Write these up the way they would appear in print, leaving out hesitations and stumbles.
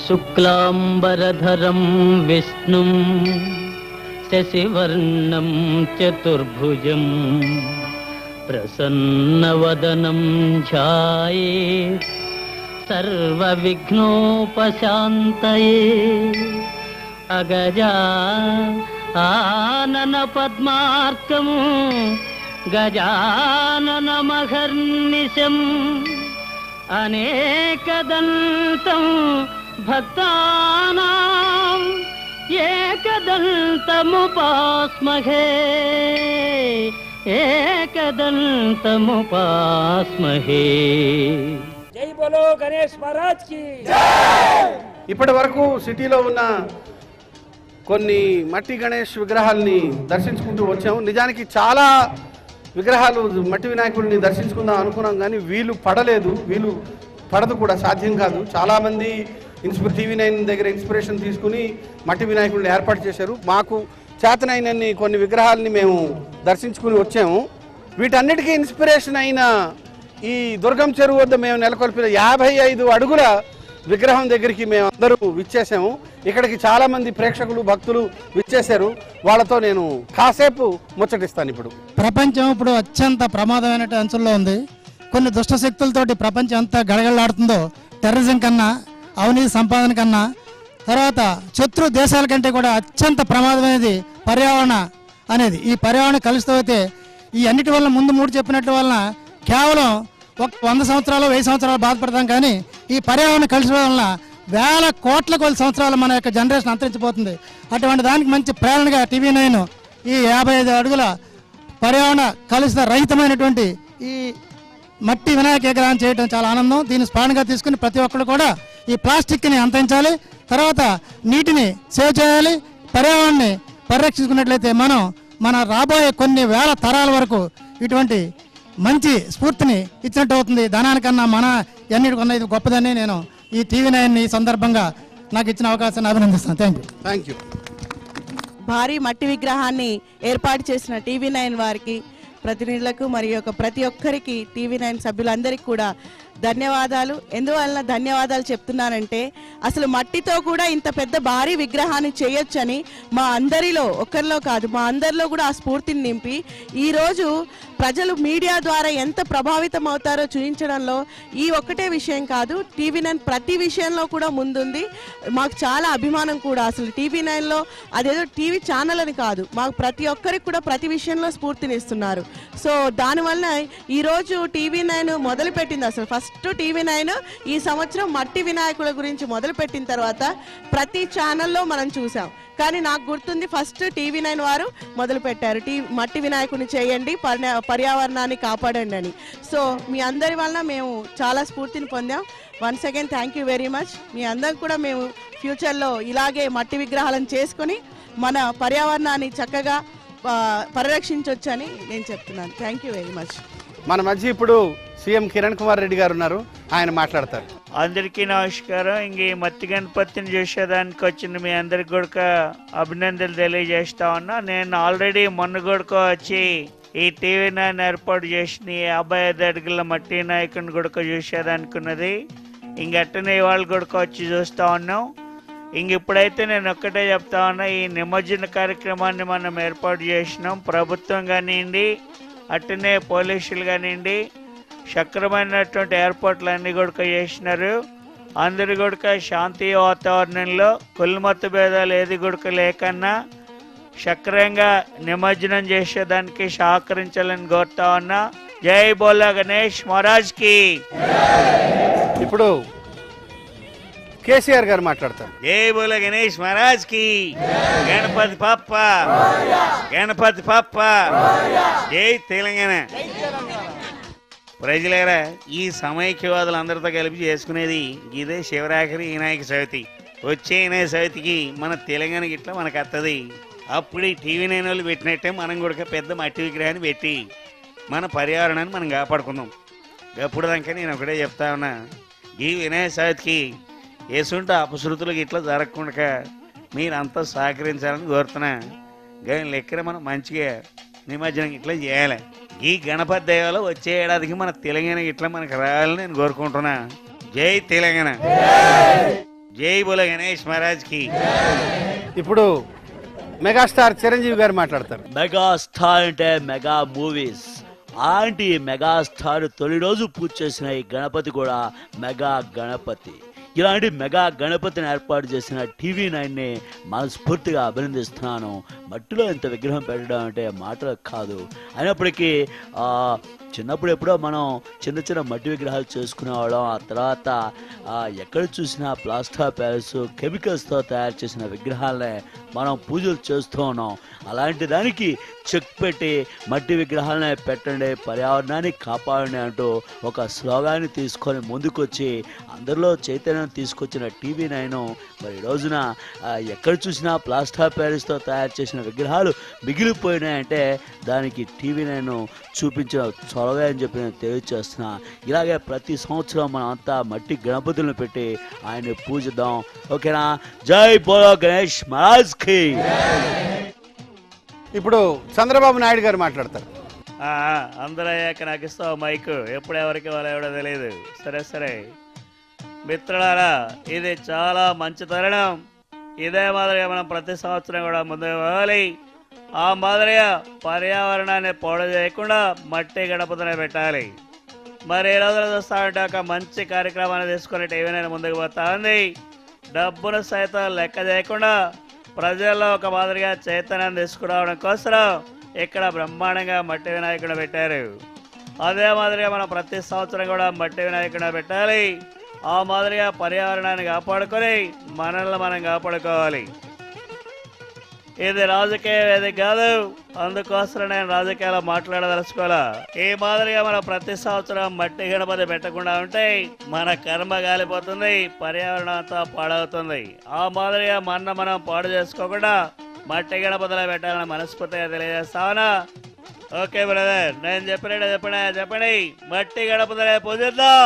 శుక్లాంబరధరం విష్ణుం శశివర్ణం చతుర్భుజం ప్రసన్నవదనం ధ్యాయేత్ సర్వవిఘ్నోపశాంతయే అగజా ఆనన పద్మార్కము గజాననమహర్నిశం అనేకదంతం భక్తానాం ఏకదంతముపాస్మహే ఏకదంతముపాస్మహే. జై బోలో గణేష్ మహారాజ్ కి. ఇప్పటి వరకు సిటీలో ఉన్న కొన్ని మట్టి గణేష్ విగ్రహాలని దర్శించుకుంటూ వచ్చాము. నిజానికి చాలా విగ్రహాలు మట్టి వినాయకుడిని దర్శించుకుందాం అనుకున్నాం, కానీ వీలు పడలేదు, వీలు పడదు కూడా, సాధ్యం కాదు. చాలామంది TV9 దగ్గర ఇన్స్పిరేషన్ తీసుకుని మట్టి వినాయకుడిని ఏర్పాటు చేశారు. మాకు చేతనైనన్ని కొన్ని విగ్రహాలని మేము దర్శించుకుని వచ్చాము. వీటన్నిటికీ ఇన్స్పిరేషన్ అయిన ఈ దుర్గం చెరువు వద్ద మేము నెలకొల్పిన 55 అడుగుల విగ్రహం దగ్గరికి మేము అందరూ విచ్చేసాము. ఇక్కడికి చాలా మంది ప్రేక్షకులు భక్తులు విచ్చేశారు. వాళ్ళతో నేను కాసేపు ముచ్చటిస్తాను. ఇప్పుడు ప్రపంచం ఇప్పుడు అత్యంత ప్రమాదమైన అంశంలో ఉంది. కొన్ని దుష్ట శక్తులతోటి ప్రపంచం ఎంత గడగడలాడుతుందో, టెర్రరిజం కన్నా, అవినీతి సంపాదన కన్నా, తర్వాత శత్రు దేశాల కంటే కూడా అత్యంత ప్రమాదమైనది పర్యావరణ అనేది. ఈ పర్యావరణ కలుషితం అయితే ఈ అన్నిటి వల్ల ముందు 3 చెప్పినట్టు వలన కేవలం 100 సంవత్సరాలు 1000 సంవత్సరాలు బాధపడతాం, కానీ ఈ పర్యావరణ కలుషితం వలన వేల కోట్ల సంవత్సరాలు మన యొక్క జనరేషన్ అంతరించిపోతుంది. అటువంటి దానికి మంచి ప్రేరణగా TV9 ఈ 55 అడుగుల పర్యావరణ కలుషిత రహితమైనటువంటి ఈ మట్టి వినాయక విగ్రహం చేయడం చాలా ఆనందం. దీన్ని స్ఫూర్తిగా తీసుకుని ప్రతి ఒక్కరు కూడా ఈ ప్లాస్టిక్ని అంతరించాలి, తర్వాత నీటిని సేవ్ చేయాలి, పర్యావరణాన్ని పరిరక్షించుకున్నట్లయితే మనం మన రాబోయే కొన్ని వేల తరాల వరకు ఇటువంటి మంచి స్ఫూర్తిని ఇచ్చినట్టు అవుతుంది. ధనానికన్నా మన ఎన్నిటికన్నా ఇది గొప్పదని నేను ఈ TV9 ఈ సందర్భంగా నాకు ఇచ్చిన అవకాశాన్ని అభినందిస్తాను. Thank you. భారీ మట్టి విగ్రహాన్ని ఏర్పాటు చేసిన TV9 వారికి, ప్రతినిధులకు మరియు ప్రతి ఒక్కరికి, TV9 సభ్యులందరికీ కూడా ధన్యవాదాలు. ఎందువల్ల ధన్యవాదాలు చెప్తున్నానంటే, అసలు మట్టితో కూడా ఇంత పెద్ద భారీ విగ్రహాన్ని చేయొచ్చని మా అందరిలో, ఒక్కరిలో కాదు మా అందరిలో కూడా ఆ స్ఫూర్తిని నింపి ఈరోజు ప్రజలు మీడియా ద్వారా ఎంత ప్రభావితం అవుతారో చూపించడంలో ఈ ఒక్కటే విషయం కాదు, TV9 ప్రతి విషయంలో కూడా ముందుంది. మాకు చాలా అభిమానం కూడా. అసలు TV9లో అదేదో టీవీ ఛానల్ అని కాదు, మాకు ప్రతి ఒక్కరికి కూడా ప్రతి విషయంలో స్ఫూర్తినిస్తున్నారు. సో దానివల్ల ఈరోజు TV9 మొదలుపెట్టింది. అసలు ఫస్ట్ TV9 ఈ సంవత్సరం మట్టి వినాయకుల గురించి మొదలుపెట్టిన తర్వాత ప్రతి ఛానల్లో మనం చూసాం, కానీ నాకు గుర్తుంది ఫస్ట్ TV9 వారు మొదలుపెట్టారు, మట్టి వినాయకుని చేయండి, పర్యావరణాన్ని కాపాడండి అని. సో మీ అందరి వల్ల మేము చాలా స్ఫూర్తిని పొందాం. Once again thank you very much. మీ అందరం కూడా మేము ఫ్యూచర్లో ఇలాగే మట్టి విగ్రహాలను చేసుకొని మన పర్యావరణాన్ని చక్కగా పరిరక్షించవచ్చని నేను చెప్తున్నాను. Thank you very much. మన మధ్య ఇప్పుడు సీఎం కిరణ్ కుమార్ రెడ్డి గారు ఉన్నారు, ఆయన మాట్లాడతారు. అందరికీ నమస్కారం. ఇంక ఈ మట్టి గణపతిని చేసేదానికి వచ్చిన మీ అందరికి కూడా అభినందనలు తెలియజేస్తా ఉన్నా. నేను ఆల్రెడీ మొన్న కూడా వచ్చి ఈ TV9 ఏర్పాటు చేసిన 55 అడుగుల మట్టి నాయకుని కూడా చూసేదనుకున్నది. ఇంకట్టనే వాళ్ళు కూడా వచ్చి చూస్తూ ఉన్నాం. ఇంక ఇప్పుడైతే నేను ఒక్కటే చెప్తా ఉన్నా, ఈ నిమజ్జన కార్యక్రమాన్ని మనం ఏర్పాటు చేసినాం. ప్రభుత్వం కానివ్వండి, అట్టనే పోలీసులు కానివ్వండి, సక్రమైనటువంటి ఏర్పాట్లు అన్నీ కూడా చేసినారు. అందరు కూడా శాంతి వాతావరణంలో కులమత భేదాలు ఏది కూడా లేకన్నా సక్రమంగా నిమజ్జనం చేసేదానికి సహకరించాలని కోరుతా ఉన్నా. జై బోలా గణేష్ మహారాజ్ కి. ఇప్పుడు కేసీఆర్ గారు మాట్లాడతారు. జై బోలా గణేష్ మహారాజ్ కి. గణపతి పప్ప, గణపతి పప్ప, జై తెలంగాణ. ప్రజలారా, ఈ సమైక్యవాదులు అందరితో కలిపి చేసుకునేది ఇదే శివరాత్రి వినాయక చవితి. వచ్చే వినాయక చవితికి మన తెలంగాణ గిట్లా మనకు వస్తుంది. అప్పుడు ఈ TV9 వాళ్ళు పెట్టినట్టే మనం కూడా పెద్ద మట్టి విగ్రహాన్ని పెట్టి మన పర్యావరణాన్ని మనం కాపాడుకుందాం. అప్పుడు దాకా నేను ఒకటే చెప్తా ఉన్నా, ఈ వినాయక చవితికి వేసుంటే అపశృతులకు ఇట్లా జరగకుండా మీరంతా సహకరించాలని కోరుతున్నా. కానీ లెక్కన మనం మంచిగా నిమజ్జనం ఇట్లా చేయాలి. ఈ గణపతి దైవాలు వచ్చే ఏడాదికి మన తెలంగాణ ఇట్లా మనకు రావాలని నేను కోరుకుంటున్నా. జై తెలంగాణ, జై బోలో గణేష్ మహారాజ్ కి. ఇప్పుడు మెగాస్టార్ చిరంజీవి గారు మాట్లాడతారు. మెగాస్టార్ అంటే మెగా మూవీస్. అలాంటి మెగాస్టార్ తొలి రోజు పూజ చేసిన ఈ గణపతి కూడా మెగా గణపతి. ఇలాంటి మెగా గణపతిని ఏర్పాటు చేసిన TV9ని మనస్ఫూర్తిగా అభినందిస్తున్నాను. మట్టిలో ఇంత విగ్రహం పెట్టడం అంటే మాటలు కాదు. అయినప్పటికీ చిన్నప్పుడు ఎప్పుడో మనం చిన్న చిన్న మట్టి విగ్రహాలు చేసుకునేవాళ్ళం. ఆ తర్వాత ఎక్కడ చూసినా ప్లాస్టర్ ఆఫ్ ప్యారిస్ కెమికల్స్తో తయారు చేసిన విగ్రహాలనే మనం పూజలు చేస్తూ ఉన్నాం. అలాంటి దానికి చెక్ పెట్టి మట్టి విగ్రహాలనే పెట్టండి, పర్యావరణాన్ని కాపాడండి అంటూ ఒక స్లోగాన్ని తీసుకొని ముందుకొచ్చి అందరిలో చైతన్యం తీసుకొచ్చిన TV9 మరి ఈ రోజున ఎక్కడ చూసినా ప్లాస్టర్ ఆఫ్ ప్యారిస్తో తయారు చేసిన విగ్రహాలు మిగిలిపోయినాయంటే దానికి TV9 చూపించిన చొరవే అని చెప్పి నేను తెలియజేస్తున్నా. ఇలాగే ప్రతి సంవత్సరం మనం అంతా మట్టి గణపతులను పెట్టి ఆయన్ని పూజిద్దాం. ఓకేనా? జై బోలో గణేష్ మహారాజ్ కి. ఇప్పుడు చంద్రబాబు నాయుడు గారు మాట్లాడతారు. అందరూ అయ్యాక నాకు ఇస్తావు మైక్. ఎప్పుడు ఎవరికి వాళ్ళు ఎవడో తెలియదు. సరే మిత్రులారా, ఇది చాలా మంచి తరుణం. ఇదే మాదిరిగా మనం ప్రతి సంవత్సరం కూడా ముందుకు పోవాలి. ఆ మాదిరిగా పర్యావరణాన్ని పాడు చేయకుండా మట్టి గణపతిని పెట్టాలి. మరి ఈ రోజున చూస్తా ఉంటే ఒక మంచి కార్యక్రమాన్ని తీసుకుని TV9 ముందుకు పోతా ఉంది. డబ్బును సైతం లెక్క చేయకుండా ప్రజల్లో ఒక మాదిరిగా చైతన్యం తీసుకురావడం కోసం ఇక్కడ బ్రహ్మాండంగా మట్టి వినాయకుడు పెట్టారు. అదే మాదిరిగా మనం ప్రతి సంవత్సరం కూడా మట్టి వినాయకుడు పెట్టాలి. ఆ మాదిరిగా పర్యావరణాన్ని కాపాడుకొని మనల్ని మనం కాపాడుకోవాలి. ఇది రాజకీయ వేదిక కాదు, అందుకోసం నేను రాజకీయాలు మాట్లాడదలుచుకోవాలా. ఈ మాదిరిగా మనం ప్రతి సంవత్సరం మట్టి గణపతి పెట్టకుండా ఉంటే మన కర్మ గాలిపోతుంది, పర్యావరణం అంతా పాడవుతుంది. ఆ మాదిరిగా మనం పాడు చేసుకోకుండా మట్టి గణపతిలో పెట్టాలని మనస్ఫూర్తిగా తెలియజేస్తావనా? ఓకే బ్రదర్, నేను చెప్పండి. మట్టి గణపతిని పూజిద్దాం,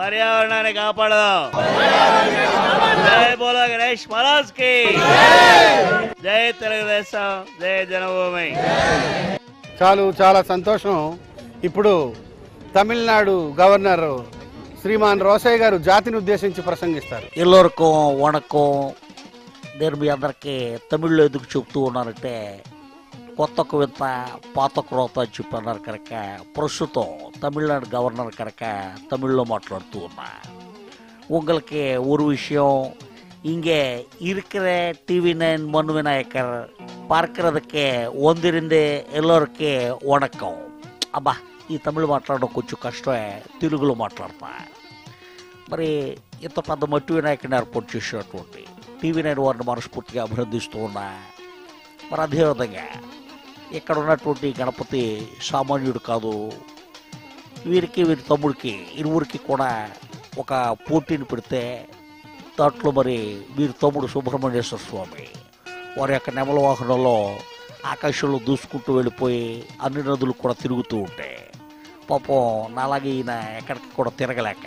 పర్యావరణాన్ని కాపాడదాం. జై బోలో గణేష్ మహారాజ్ కి. జై తెలుగుదేశం, జై జనభూమి. చాలా సంతోషం. ఇప్పుడు తమిళనాడు గవర్నర్ శ్రీమాన్ రోసయ్య గారు జాతిని ఉద్దేశించి ప్రసంగిస్తారు. ఎల్లరికం వణకం. నేను మీ అందరికీ తమిళ్లో ఎందుకు చెప్తూ ఉన్నానంటే, కొత్త వింత పాత క్రోత అని చెప్పన్నారు కనుక ప్రస్తుతం తమిళనాడు గవర్నర్ కనుక తమిళ్లో మాట్లాడుతూ ఉన్నా. உங்களுக்கு ஒரு விஷயம், இங்கே இருக்கிற TV9 மண் விநாயகர் பார்க்கறதுக்கு ஒந்திருந்து ఎల్లరికీ వణకం. అబ్బా, ఈ తమిళ మాట్లాడడం కొంచెం కష్టమే, తెలుగులో మాట్లాడతా. మరి ఇంత పెద్ద మట్టి వినాయకుడిని ఏర్పాటు చేసినటువంటి TV9 వారిని మనస్ఫూర్తిగా అభినందిస్తూ ఉన్నా. మరి అదేవిధంగా ఇక్కడ ఉన్నటువంటి గణపతి సామాన్యుడు కాదు. వీరికి వీరి తమ్ముడికి ఇరువురికి కూడా ఒక పోటీని పెడితే దాంట్లో మరి వీరి తమ్ముడు సుబ్రహ్మణ్యేశ్వర స్వామి వారి యొక్క నెమల వాహనంలో ఆకాశంలో దూసుకుంటూ వెళ్ళిపోయి అన్ని నదులు కూడా తిరుగుతూ ఉంటాయి. పాపం నాలాగే ఈయన ఎక్కడికి కూడా తిరగలేక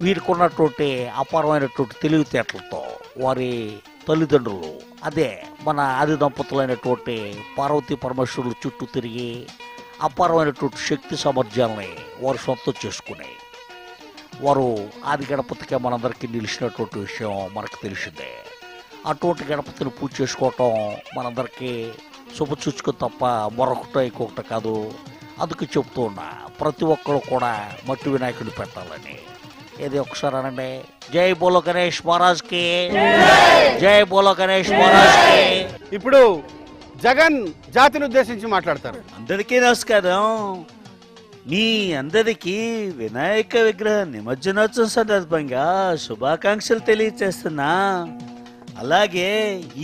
వీరికి ఉన్నటువంటి అపారమైనటువంటి తెలివితేటలతో వారి తల్లిదండ్రులు, అదే మన ఆది దంపతులైనటువంటి పార్వతీ పరమేశ్వరులు చుట్టూ తిరిగి అపారమైనటువంటి శక్తి సామర్థ్యాలని వారు సొంతం చేసుకుని వారు ఆది గణపతికే మనందరికీ నిలిచినటువంటి విషయం మనకు తెలిసిందే. అటువంటి గణపతిని పూజ చేసుకోవటం మనందరికీ శుభసూచకం తప్ప మరొకటి ఇంకొకటి కాదు. అందుకు చెప్తూ ఉన్నా, ప్రతి ఒక్కరు కూడా మట్టి వినాయకుడిని పెట్టాలని. ఇది ఒకసారి అనండి, జై బోలో గణేష్ మహారాజ్ కి. జై బోలో గణేష్ మహారాజ్ కి. ఇప్పుడు జగన్ జాతిని ఉద్దేశించి మాట్లాడతారు. అందరికీ నమస్కారం. మీ అందరికీ వినాయక విగ్రహ నిమజ్జనోత్సవం సందర్భంగా శుభాకాంక్షలు తెలియచేస్తున్నా. అలాగే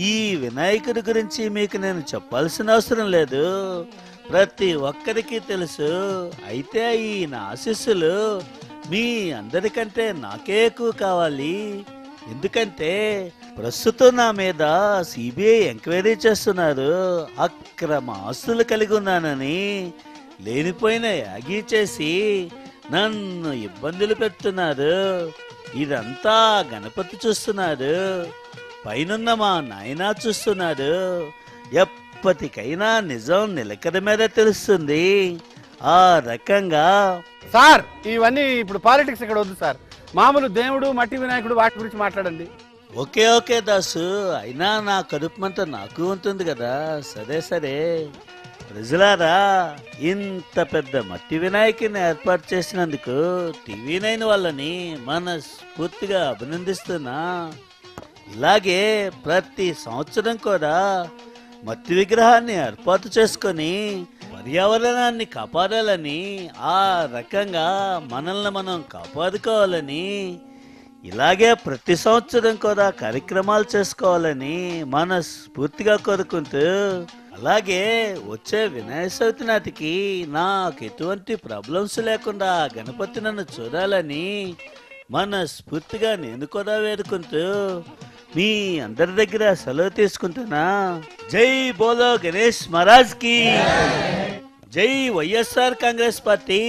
ఈ వినాయకుడి గురించి మీకు నేను చెప్పాల్సిన అవసరం లేదు, ప్రతి ఒక్కరికి తెలుసు. అయితే ఈ నా ఆశీస్సులు మీ అందరికంటే నాకే ఎక్కువ కావాలి. ఎందుకంటే ప్రస్తుతం నా మీద సిబిఐ ఎంక్వైరీ చేస్తున్నారు. అక్రమ ఆస్తులు కలిగి ఉన్నానని లేనిపోయిన యాగి చేసి నన్ను ఇబ్బందులు పెడుతున్నారు. ఇదంతా గణపతి చూస్తున్నారు, పైనున్న మా నాయన చూస్తున్నారు. ఎప్పటికైనా నిజం నిలకడ మీద తెలుస్తుంది. ఆ రకంగా సార్, ఇవన్నీ ఇప్పుడు పాలిటిక్స్ ఇక్కడ వద్దు సార్. మామూలు దేవుడు మట్టి వినాయకుడు వాటి గురించి మాట్లాడండి. ఓకే ఓకే దాసు, అయినా నా కడుపు మంట నాకు ఉంటుంది కదా. సరే సరే ప్రజలారా, ఇంత పెద్ద మట్టి వినాయకుని ఏర్పాటు చేసినందుకు TV9 వాళ్ళని మనస్ఫూర్తిగా అభినందిస్తున్నా. ఇలాగే ప్రతి సంవత్సరం కూడా మట్టి విగ్రహాన్ని ఏర్పాటు చేసుకొని పర్యావరణాన్ని కాపాడాలని, ఆ రకంగా మనల్ని మనం కాపాడుకోవాలని, ఇలాగే ప్రతి సంవత్సరం కూడా కార్యక్రమాలు చేసుకోవాలని మనస్ఫూర్తిగా కోరుకుంటూ, అలాగే వచ్చే వినాయక చవితి నాటికి నాకు ఎటువంటి ప్రాబ్లమ్స్ లేకుండా గణపతి నన్ను చూడాలని మనస్ఫూర్తిగా నేను కూడా వేడుకుంటూ మీ అందరి దగ్గర సెలవు తీసుకుంటున్నా. జై బోలో గణేష్ మహారాజ్ కి జై, వైఎస్ఆర్ కాంగ్రెస్ పార్టీ.